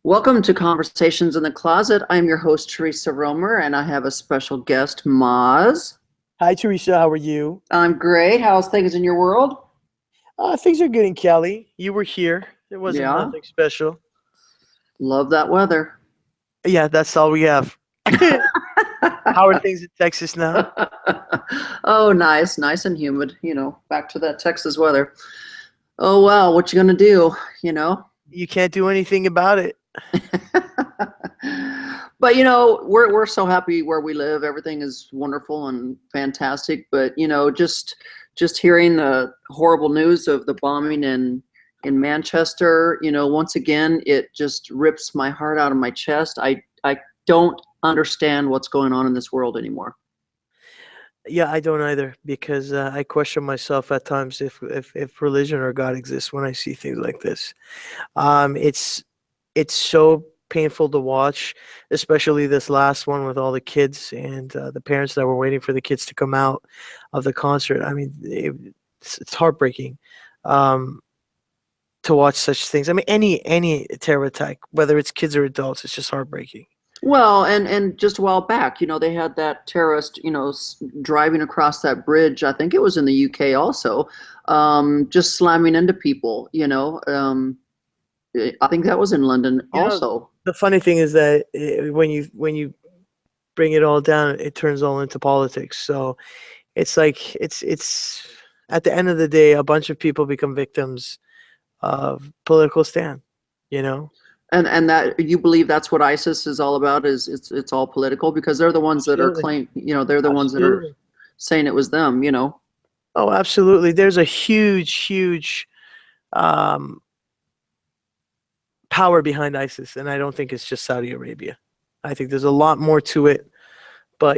Welcome to Conversations in the Closet. I'm your host, Teresa Romer, and I have a special guest, Maz. Hi, Teresa. How are you? I'm great. How's things in your world? Things are good in Cali. You were here. There wasn't Yeah, nothing special. love that weather. Yeah, that's all we have. How are things in Texas now? Oh, nice, nice and humid, back to that Texas weather. Oh, wow, what you gonna do, you know? You can't do anything about it. But we're so happy where we live. Everything is wonderful and fantastic. But just hearing the horrible news of the bombing in Manchester, once again, it just rips my heart out of my chest. I don't understand what's going on in this world anymore. Yeah, I don't either because I question myself at times if religion or God exists when I see things like this. It's so painful to watch, especially this last one with all the kids and the parents that were waiting for the kids to come out of the concert. I mean, it's heartbreaking um, to watch such things. I mean, any terror attack, whether it's kids or adults, it's just heartbreaking. Well, and just a while back, they had that terrorist, driving across that bridge. I think it was in the UK also, just slamming into people. I think that was in London You know, also. the funny thing is that when you bring it all down, it turns all into politics. So it's like it's at the end of the day, a bunch of people become victims of political stand. You know, And that you believe that's what ISIS is all about, is it's all political, because they're the ones that are absolutely, they're the ones that are absolutely. saying it was them. Oh, absolutely. There's a huge um, power behind ISIS, and I don't think it's just Saudi Arabia. I think there's a lot more to it. But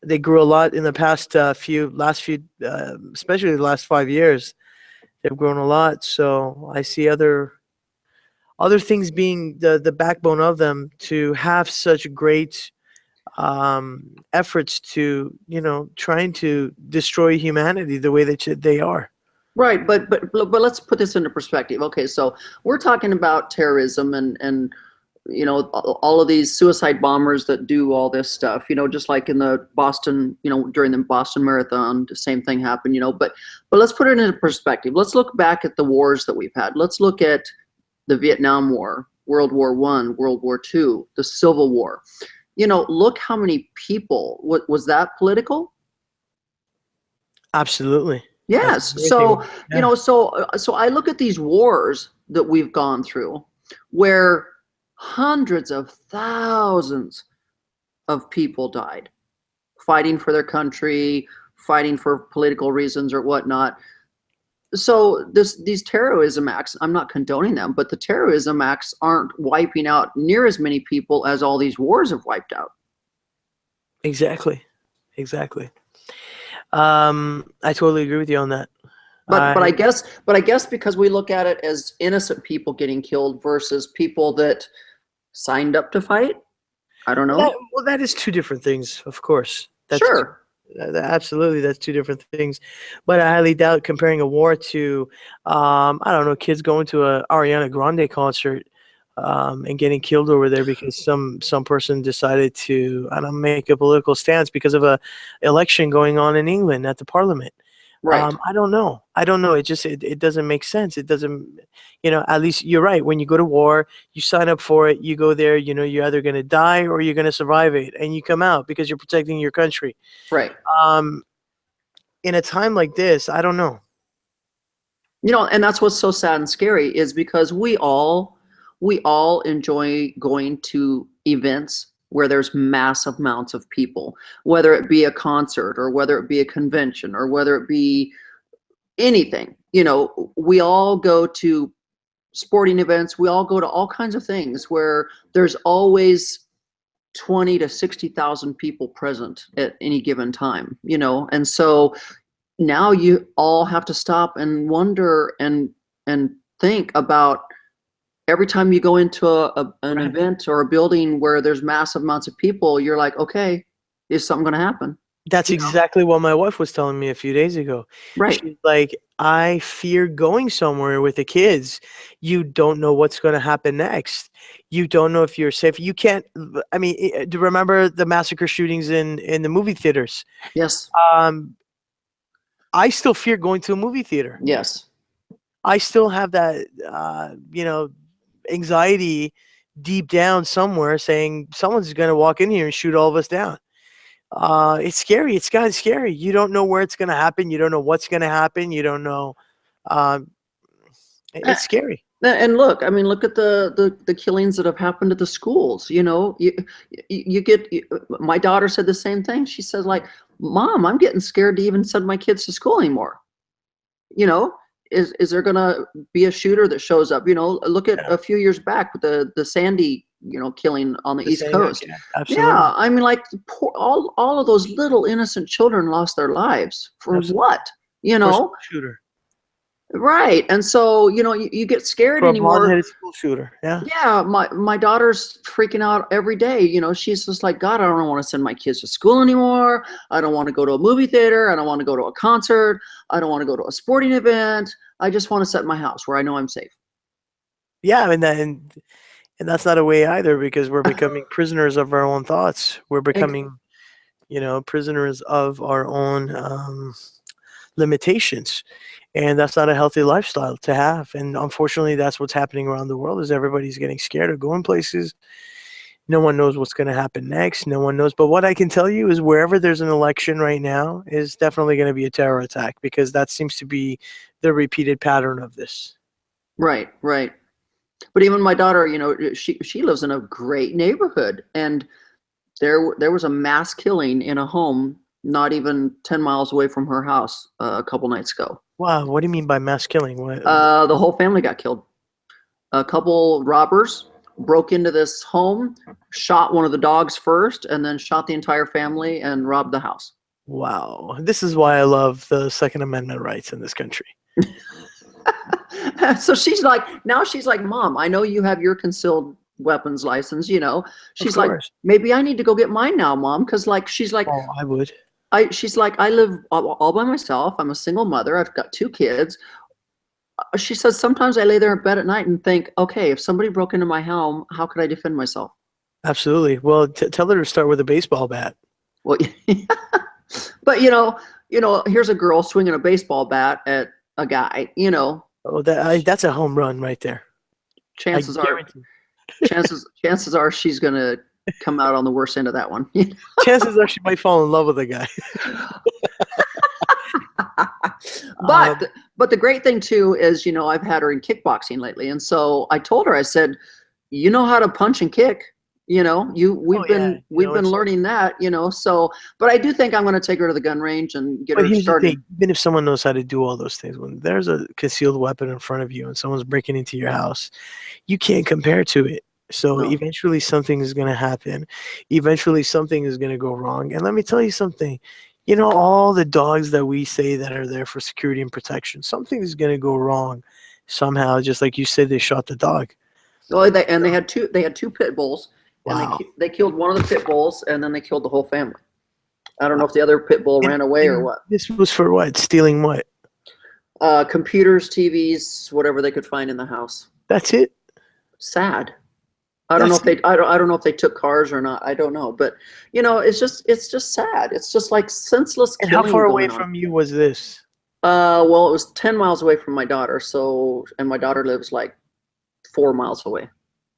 they grew a lot in the past especially the last 5 years. They've grown a lot. So I see other things being the backbone of them to have such great efforts to trying to destroy humanity the way that they are. Right, but let's put this into perspective. Okay, so we're talking about terrorism and all of these suicide bombers that do all this stuff, just like in the Boston, during the Boston Marathon, the same thing happened, but let's put it into perspective. Let's look back at the wars that we've had. Let's look at the Vietnam War, World War I, World War II, the Civil War. Look how many people. What was that political? Absolutely. That's Yes. amazing. So, Yeah. so I look at these wars that we've gone through where hundreds of thousands of people died fighting for their country, fighting for political reasons or whatnot. So these terrorism acts, I'm not condoning them, but the terrorism acts aren't wiping out near as many people as all these wars have wiped out. Exactly. Exactly. I totally agree with you on that. But I I guess but I guess because we look at it as innocent people getting killed versus people that signed up to fight. I don't Well, know. that is two different things, of course. Sure. Absolutely, that's two different things. But I highly doubt comparing a war to, I don't know, kids going to a Ariana Grande concert, and getting killed over there because some person decided to, I don't know, make a political stance because of a election going on in England at the Parliament. Right. I don't know. I don't know. It doesn't make sense. It doesn't, at least you're right. When you go to war, you sign up for it, you go there, you're either going to die or you're going to survive it, and you come out because you're protecting your country. Right. Um, in a time like this, I don't know. And that's what's so sad and scary, is because we all enjoy going to events where there's massive amounts of people, whether it be a concert or whether it be a convention or whether it be anything. We all go to sporting events, we all go to all kinds of things where there's always 20 to 60,000 people present at any given time, and so now you all have to stop and wonder and think about every time you go into an Right. event or a building where there's massive amounts of people, you're like, okay, is something going to happen? That's You know? exactly what my wife was telling me a few days ago. Right. She's like, I fear going somewhere with the kids. You don't know what's going to happen next. You don't know if you're safe. You can't. I mean, do you remember the massacre shootings in the movie theaters? Yes. Um, I still fear going to a movie theater. Yes. I still have that, anxiety deep down somewhere, saying someone's going to walk in here and shoot all of us down. It's scary. It's kind of scary. You don't know where it's going to happen. You don't know what's going to happen. You don't know. Um, Uh, it's scary. And look, I mean, look at the killings that have happened at the schools. You know, you get. My daughter said the same thing. She says, like, Mom, I'm getting scared to even send my kids to school anymore. You know, is there gonna be a shooter that shows up? You know, look at Yeah. a few years back with the Sandy, killing on the The East same, Coast. yeah, absolutely. Yeah, I mean, like, all of those little innocent children lost their lives for Absolutely. what? You For a know, school shooter. right? And so you get scared For a anymore. blonde-headed school shooter. Yeah. Yeah, my daughter's freaking out every day. She's just like, God, I don't want to send my kids to school anymore. I don't want to go to a movie theater. I don't want to go to a concert. I don't want to go to a sporting event. I just want to sit in my house where I know I'm safe. Yeah, I mean, and that's not a way either, because we're becoming prisoners of our own thoughts. We're Ex- becoming, prisoners of our own limitations, and that's not a healthy lifestyle to have. And unfortunately, that's what's happening around the world. Is everybody's getting scared of going places. No one knows what's going to happen next. No one knows. But what I can tell you is wherever there's an election right now is definitely going to be a terror attack, because that seems to be the repeated pattern of this. Right, right. But even my daughter, she lives in a great neighborhood, and there was a mass killing in a home not even 10 miles away from her house a couple nights ago. Wow, what do you mean by mass killing? What? The whole family got killed. A couple robbers broke into this home, shot one of the dogs first, and then shot the entire family and robbed the house. Wow, this is why I love the Second Amendment rights in this country. So now she's like, Mom, I know you have your concealed weapons license. Of She's like, course. maybe I need to go get mine now, Mom, because she's like, Oh, I would. she's like, I live all by myself. I'm a single mother. I've got two kids. She says, sometimes I lay there in bed at night and think, okay, if somebody broke into my home, how could I defend myself? Absolutely. Well, tell her to start with a baseball bat. Well, but here's a girl swinging a baseball bat at a guy. Oh, that's a home run right there. Chances I are, guarantee. chances are she's gonna come out on the worst end of that one. Chances are she might fall in love with a guy. But the great thing too is, I've had her in kickboxing lately, and so I told her, I said, you know how to punch and kick. We've been learning that. So, but I do think I'm going to take her to the gun range and get But her here's the started. thing: even if someone knows how to do all those things, when there's a concealed weapon in front of you and someone's breaking into your house, you can't compare to it. So No. eventually something is going to happen. Eventually something is going to go wrong. And let me tell you something. All the dogs that we say that are there for security and protection, something is going to go wrong somehow. Just like you said, they shot the dog. Well, they had two pit bulls, and Wow. they killed one of the pit bulls, and then they killed the whole family. I don't know if the other pit bull ran away or And what. this was for what? Stealing what? Computers, TVs, whatever they could find in the house. That's it? Sad. I don't know if they took cars or not. I don't know, but it's just sad. It's just like senseless And killing how far away going on. from you was this? Well, it was 10 miles away from my daughter. And my daughter lives like 4 miles away.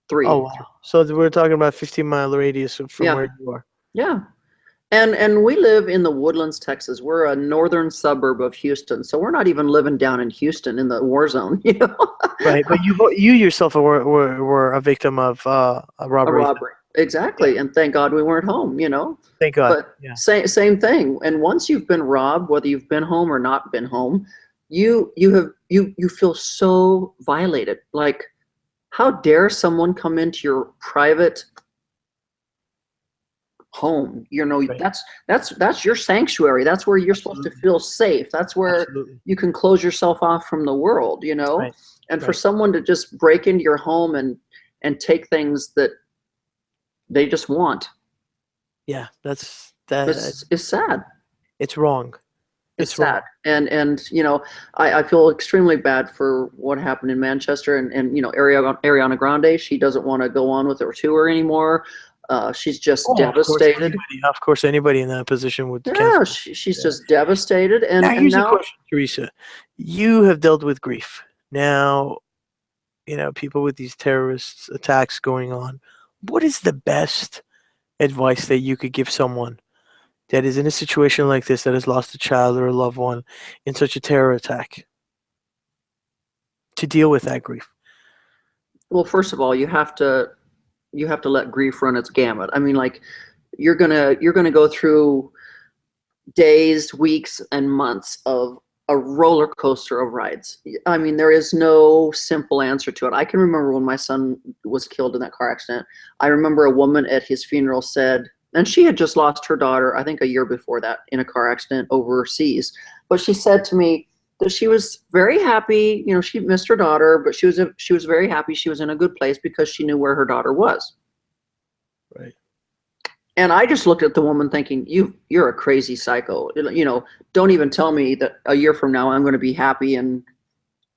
3. Oh, wow. So we're talking about 15-mile radius from Yeah. where you are. Yeah. And we live in the Woodlands, Texas. We're a northern suburb of Houston, so we're not even living down in Houston in the war zone. Right, but you yourself were a victim of a A robbery. robbery. Exactly. And thank God we weren't home. Thank God. But Yeah. same thing. And once you've been robbed, whether you've been home or not been home, you feel so violated. Like, how dare someone come into your private home? Right. That's your sanctuary. That's where you're supposed to feel safe. That's where Absolutely. you can close yourself off from the world. Right. And for Right. someone to just break into your home and take things that they just want, Yeah, that's it's sad. it's wrong. It's It's wrong. sad. And I feel extremely bad for what happened in Manchester and Ariana Grande. She doesn't want to go on with her tour anymore. She's just Oh, devastated. of course, anybody in that position would Yeah, cancel. she's Yeah. just devastated. Now, And here's a now, question, Teresa. You have dealt with grief. Now, people with these terrorist attacks going on. What is the best advice that you could give someone that is in a situation like this, that has lost a child or a loved one in such a terror attack, to deal with that grief? well, first of all, you have to let grief run its gamut. I mean, like you're gonna go through days, weeks, and months of a roller coaster of rides. I mean, there is no simple answer to it. I can remember when my son was killed in that car accident. I remember a woman at his funeral said, and she had just lost her daughter, I think a year before that, in a car accident overseas. But she said to me that she was very happy. She missed her daughter, but she was very happy. She was in a good place because she knew where her daughter was. Right. And I just looked at the woman thinking, you're a crazy psycho. Don't even tell me that a year from now I'm going to be happy and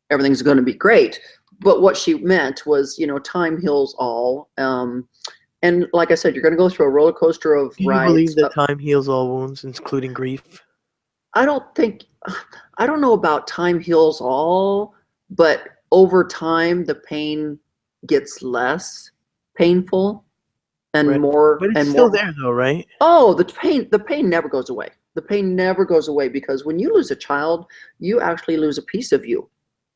everything's going to be great. But what she meant was, time heals all. And like I said, you're going to go through a roller coaster of Do you believe rides. that time heals all wounds, including grief? I don't think, I don't know about time heals all, but over time, the pain gets less painful and Right. more But it's and still more. there, though, right? Oh, the pain never goes away. The pain never goes away because when you lose a child, you actually lose a piece of you.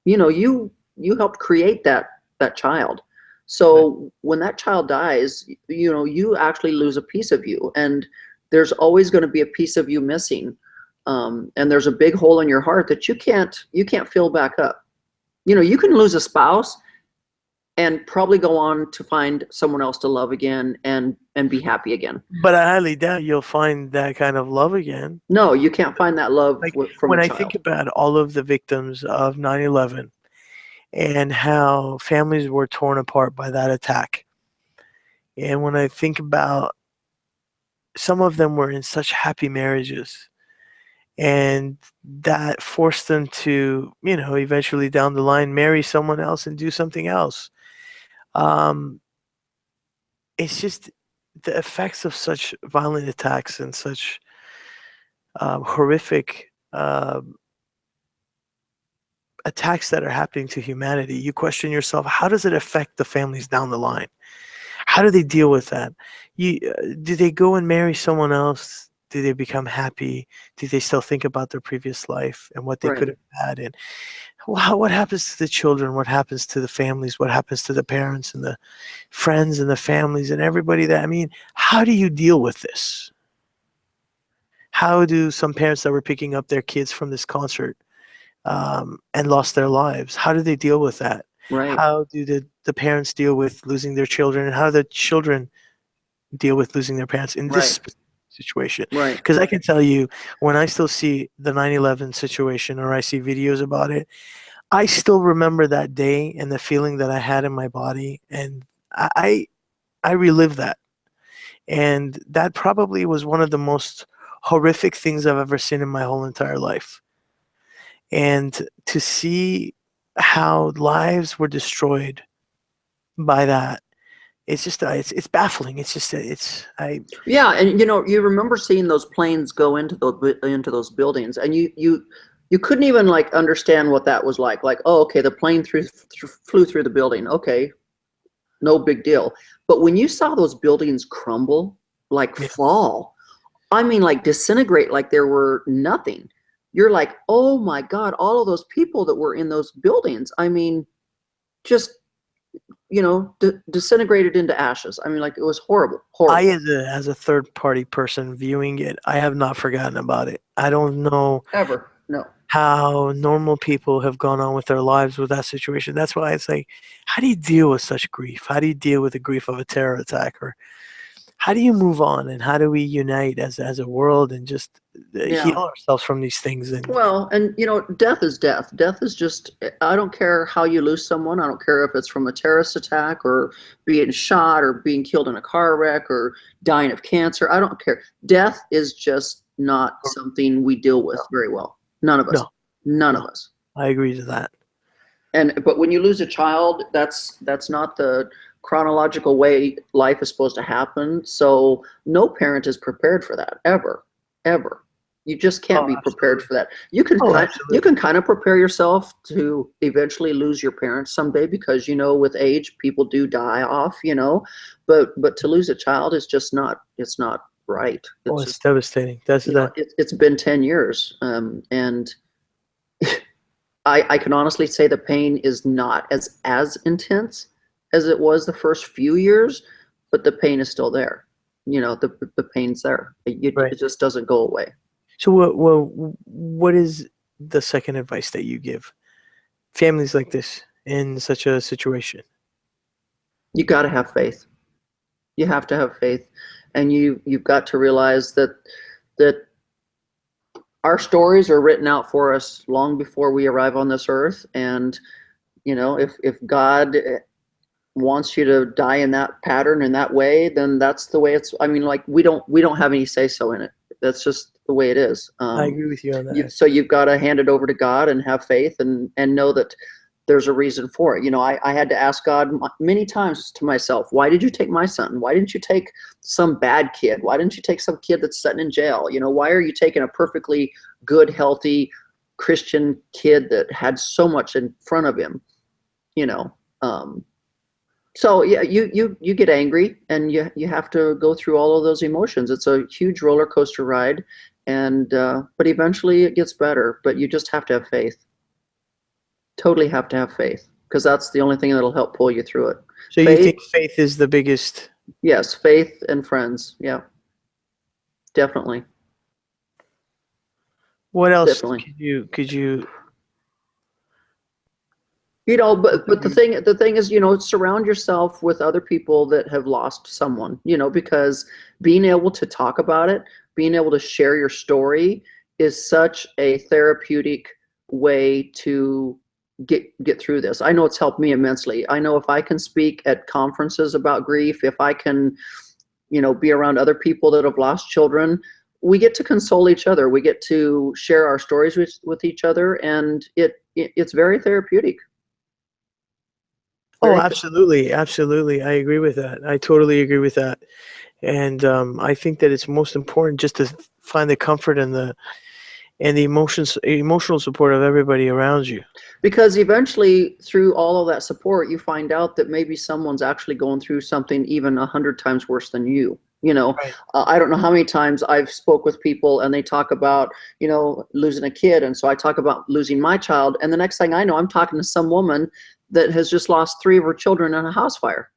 You helped create that child. Right. So when that child dies, you actually lose a piece of you, and there's always going to be a piece of you missing. And there's a big hole in your heart that you can't fill back up. You can lose a spouse and probably go on to find someone else to love again and be happy again. But I highly doubt you'll find that kind of love again. No, you can't find that love Like, from a when I think child. about all of the victims of 9/11 and how families were torn apart by that attack, and when I think about some of them were in such happy marriages, and that forced them to, eventually down the line marry someone else and do something else. Um, it's just the effects of such violent attacks and such horrific attacks that are happening to humanity. You question yourself, how does it affect the families down the line? How do they deal with that? Do they go and marry someone else? Do they become happy? Do they still think about their previous life and what they Right. could have had? And what happens to the children? What happens to the families? What happens to the parents and the friends and the families and everybody that, I mean, how do you deal with this? How do some parents that were picking up their kids from this concert and lost their lives, how do they deal with that? Right. How do the parents deal with losing their children, and how do the children deal with losing their parents in this Right. specific situation? Right. Because I can tell you, when I still see the 9/11 situation or I see videos about it, I still remember that day and the feeling that I had in my body, and I I relive that. And that probably was one of the most horrific things I've ever seen in my whole entire life. And to see how lives were destroyed by that, it's just it's baffling. It's just it's I Yeah, and you remember seeing those planes go into those buildings, and you couldn't even like understand what that was like. Like, oh, okay, the plane flew through the building. Okay, no big deal. But when you saw those buildings crumble, like Yeah. fall, I mean, like disintegrate, like there were nothing. You're like, oh my God, all of those people that were in those buildings. I mean, just disintegrated into ashes. I mean, like it was horrible, I, horrible. as a third party person viewing it, I have not forgotten about it. I don't know Ever, no. how normal people have gone on with their lives with that situation. That's why it's like, how do you deal with such grief? How do you deal with the grief of a terror attack? Or how do you move on, and how do we unite as a world and just heal Yeah. ourselves from these things? And Well, and death is death. Death is just, I don't care how you lose someone. I don't care if it's from a terrorist attack or being shot or being killed in a car wreck or dying of cancer. I don't care. Death is just not something we deal with very well. None of us. No, None of no, us. I agree to that. But when you lose a child, that's not the chronological way life is supposed to happen. So no parent is prepared for that ever, ever. You just can't Oh, be prepared absolutely. for that. You can Oh, you absolutely. can kind of prepare yourself to eventually lose your parents someday because with age people do die off, but to lose a child is just not it's not right. Oh, It's it's just devastating. That's that. it's been 10 years, and I can honestly say the pain is not as intense as it was the first few years, but the pain is still there. The pain's there. Right. It just doesn't go away. So what is the second advice that you give families like this in such a situation? You got to have faith. You have to have faith, and you've got to realize that our stories are written out for us long before we arrive on this earth. And if God wants you to die in that pattern in that way, then that's the way it's. I mean, like we don't have any say so in it. That's just the way it is. I agree with you on that. So you've got to hand it over to God and have faith and know that there's a reason for it. I had to ask God many times to myself, why did you take my son? Why didn't you take some bad kid? Why didn't you take some kid that's sitting in jail? Why are you taking a perfectly good, healthy Christian kid that had so much in front of him? So yeah, you get angry and you have to go through all of those emotions. It's a huge roller coaster ride, and but eventually it gets better. But you just have to have faith. Totally have to have faith because that's the only thing that'll help pull you through it. So you Faith, think faith is the biggest? yes, faith and friends. Yeah, definitely, What else definitely. could you But the thing is, surround yourself with other people that have lost someone, because being able to talk about it, being able to share your story is such a therapeutic way to get through this. I know it's helped me immensely. I know if I can speak at conferences about grief, if I can, be around other people that have lost children, we get to console each other. We get to share our stories with each other, and it's very therapeutic. Oh, Very. absolutely, absolutely. I agree with that. I totally agree with that. And I think that it's most important just to find the comfort and the emotional support of everybody around you. Because eventually, through all of that support, you find out that maybe someone's actually going through something even 100 times worse than you. Right. I don't know how many times I've spoke with people and they talk about, losing a kid. And so I talk about losing my child. And the next thing I know, I'm talking to some woman that has just lost 3 of her children in a house fire.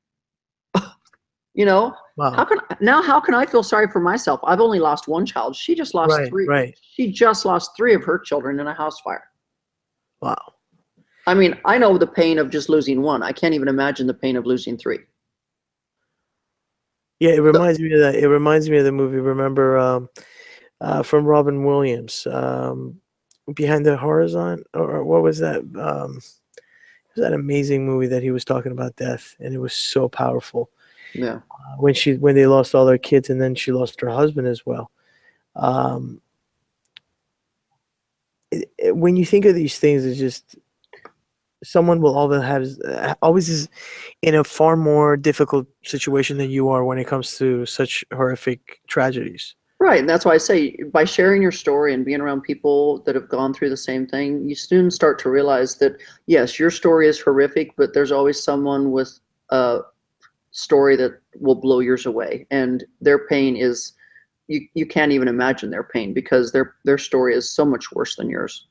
You know, Wow. how can I feel sorry for myself? I've only lost one child. She just lost Right. 3. Right. She just lost 3 of her children in a house fire. Wow. I mean, I know the pain of just losing one. I can't even imagine the pain of losing 3. Yeah, it So, reminds me of that. It reminds me of the movie. Remember, from Robin Williams, Behind the Horizon, or what was that? It was that amazing movie that he was talking about death, and it was so powerful. yeah. When they lost all their kids, and then she lost her husband as well. Um, when you think of these things, it's just someone will always is in a far more difficult situation than you are when it comes to such horrific tragedies. Right. And that's why I say by sharing your story and being around people that have gone through the same thing, you soon start to realize that, yes, your story is horrific, but there's always someone with a story that will blow yours away. And their pain is, you can't even imagine their pain because their story is so much worse than yours.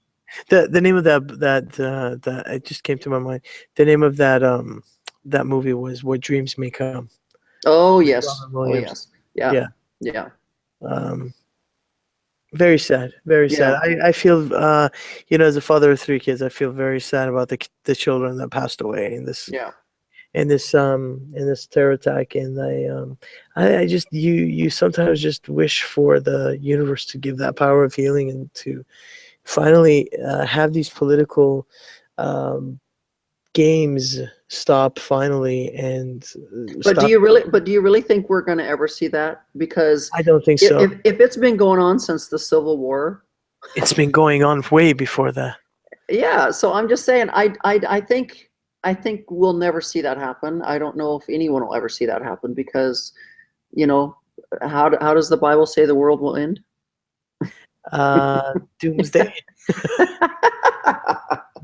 The name of that it just came to my mind. The name of that movie was What Dreams May Come. Oh, With yes. Robin Oh, Williams. yes. Yeah. Yeah. Yeah. Um, very sad. Very sad. Yeah. I feel as a father of 3 kids, I feel very sad about the children that passed away Yeah. in this terror attack. And I just you sometimes just wish for the universe to give that power of healing and to finally have these political um, games stop finally and stop. But do you really think we're going to ever see that? Because I don't think so. if it's been going on since the Civil War, It's been going on way before that. Yeah, so I'm just saying, I think we'll never see that happen. I don't know if anyone will ever see that happen because, you know, how does the Bible say the world will end? Doomsday,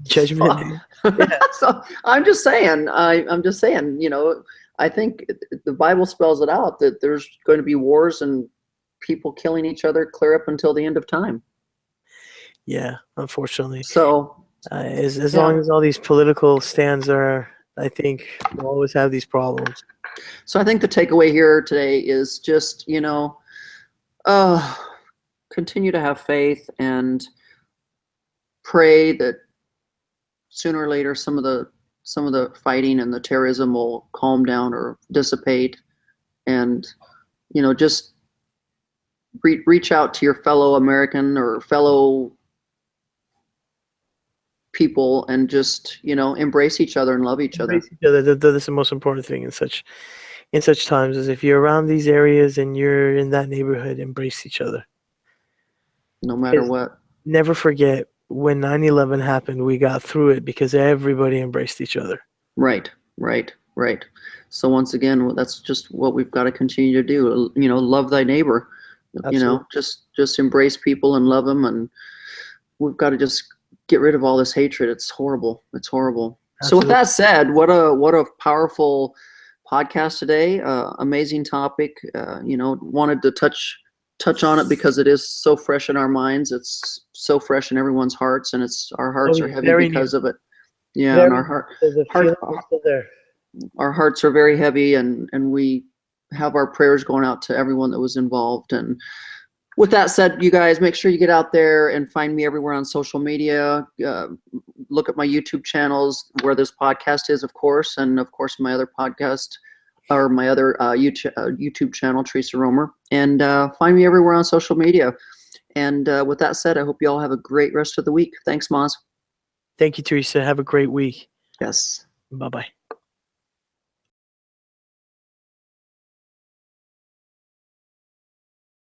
Judgment Day. Yeah, So I'm just saying, I'm just saying, you know, I think the Bible spells it out that there's going to be wars and people killing each other clear up until the end of time. yeah. Unfortunately, So as long yeah, as all these political stands are, I think we'll always have these problems. so I think the takeaway here today is just, you know, uh, continue to have faith and pray that sooner or later some of the fighting and the terrorism will calm down or dissipate, and you know, just reach out to your fellow American or fellow people and just, you know, embrace each other and love each other, Embrace each other. That's the most important thing in such times. Is if you're around these areas and you're in that neighborhood, embrace each other. no matter Because what. never forget when 9/11 happened, we got through it because everybody embraced each other. Right, right, right. So once again, that's just what we've got to continue to do. You know, love thy neighbor. You Absolutely. know, just embrace people and love them, and we've got to just get rid of all this hatred. It's horrible. It's horrible. So with Absolutely. that said, what a powerful podcast today. Amazing topic. You know, wanted to touch on it because it is so fresh in our minds. It's so fresh in everyone's hearts, and it's our hearts Oh, are yeah, heavy very because new. of it. Yeah, and Very new. So the feeling is still there. our hearts are very heavy, and we have our prayers going out to everyone that was involved. And with that said, you guys, make sure you get out there and find me everywhere on social media. Look at my YouTube channels where this podcast is, of course, and of course my other podcast or my other YouTube channel, Teresa Romer, and find me everywhere on social media. And with that said, I hope you all have a great rest of the week. Thanks, Maz. Thank you, Teresa. Have a great week. Yes. Bye bye.